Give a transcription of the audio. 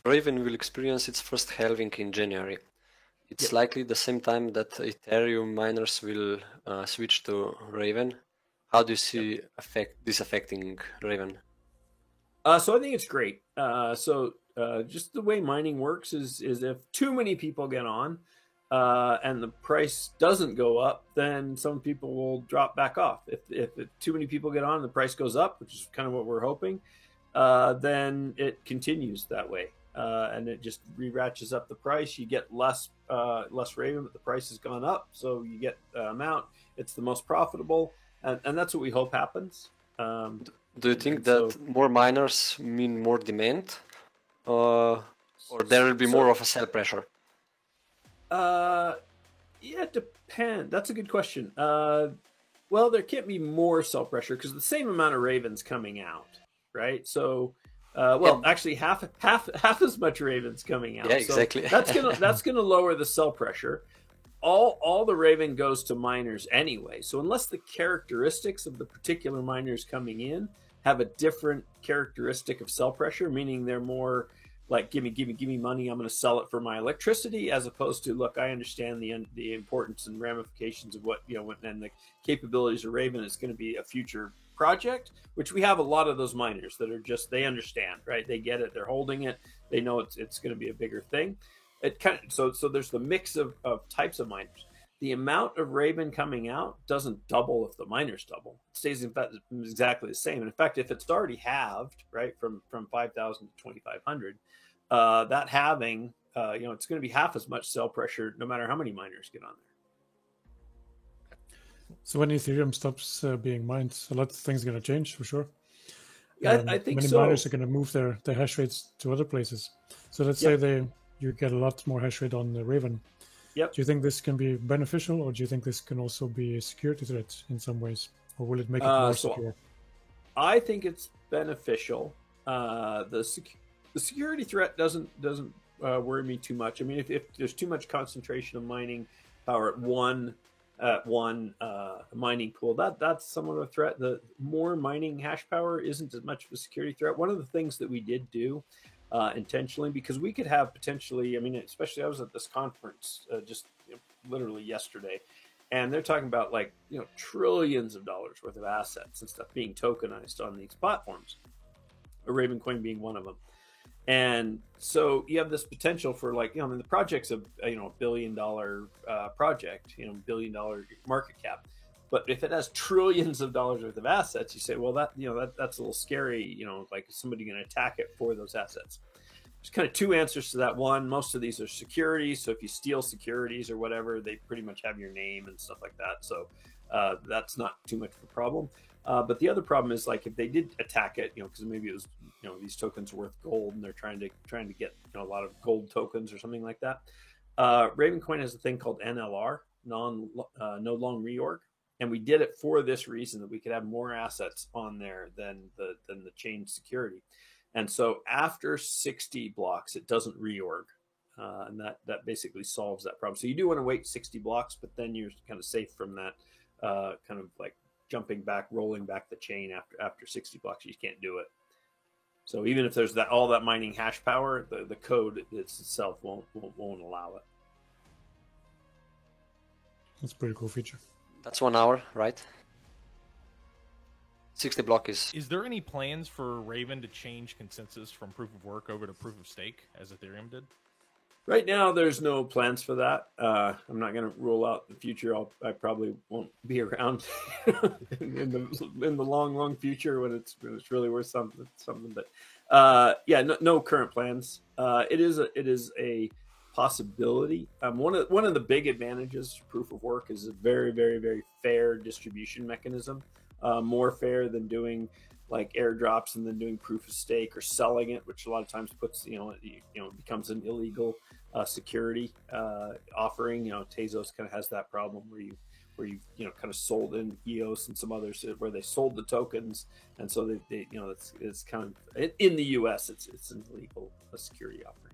Raven will experience its first halving in January. It's Yep. likely the same time that Ethereum miners will switch to Raven. How do you Yep. see this affecting Raven? So I think it's great. Just the way mining works is if too many people get on, and the price doesn't go up, then some people will drop back off. If too many people get on, and the price goes up, which is kind of what we're hoping. Then it continues that way, and it just re-ratchets up the price. You get less Raven, but the price has gone up, so you get amount. It's the most profitable, and that's what we hope happens. Do you think that more miners mean more demand, or there will be more of a sell pressure? Yeah, it depends. That's a good question. Well, there can't be more sell pressure because the same amount of Ravens coming out, right? So, well, Yeah, actually, half as much Ravens coming yeah, out. So exactly. that's gonna lower the sell pressure. All the Raven goes to miners anyway. So unless the characteristics of the particular miners coming in have a different characteristic of sell pressure, meaning they're more like give me money, I'm going to sell it for my electricity, as opposed to look, I understand the importance and ramifications of what and the capabilities of Raven is going to be a future project, which we have a lot of those miners that are just, they understand, right? They get it, they're holding it, they know it's going to be a bigger thing. It kind of, so there's the mix of types of miners. The amount of Raven coming out doesn't double if the miners double. It stays in fact exactly the same. And in fact, if it's already halved, right, from 5,000 to 2,500, that halving, it's going to be half as much sell pressure no matter how many miners get on there. So when Ethereum stops being mined, a lot of things are going to change for sure. Yeah, I think many so. miners are going to move their hash rates to other places. So let's say you get a lot more hash rate on the Raven. Yep. Do you think this can be beneficial, or do you think this can also be a security threat in some ways, or will it make it more secure? I think it's beneficial. The security threat doesn't worry me too much. I mean, if there's too much concentration of mining power at one mining pool, that's somewhat of a threat. The more mining hash power isn't as much of a security threat. One of the things that we did do intentionally, because we could have potentially, I mean, especially I was at this conference just literally yesterday, and they're talking about like trillions of dollars worth of assets and stuff being tokenized on these platforms, Ravencoin being one of them. And so you have this potential for like, I mean, the project's a $1 billion project, $1 billion market cap. But if it has trillions of dollars worth of assets, you say, well, that's a little scary. Like, is somebody going to attack it for those assets? There's kind of two answers to that. One, most of these are securities. So if you steal securities or whatever, they pretty much have your name and stuff like that. So that's not too much of a problem. But the other problem is like if they did attack it, because maybe it was these tokens are worth gold and they're trying to get a lot of gold tokens or something like that. Ravencoin has a thing called NLR, no long reorg, and we did it for this reason, that we could have more assets on there than the chain security. And so after 60 blocks, it doesn't reorg. And that basically solves that problem. So you do want to wait 60 blocks, but then you're kind of safe from that kind of like jumping back, rolling back the chain after 60 blocks. You can't do it. So even if there's all that mining hash power, the code itself won't allow it. That's a pretty cool feature. That's 1 hour, right? 60 block is... Is there any plans for Raven to change consensus from proof of work over to proof of stake, as Ethereum did? Right now, there's no plans for that. I'm not going to rule out the future. I probably won't be around in the long future when it's really worth something. But no current plans. It is a possibility. One of the big advantages to proof of work is a very, very, very fair distribution mechanism. More fair than doing like airdrops and then doing proof of stake or selling it, which a lot of times puts becomes an illegal security offering. Tezos kind of has that problem where you kind of sold in EOS and some others where they sold the tokens, and so they it's kind of in the US it's an illegal security offering.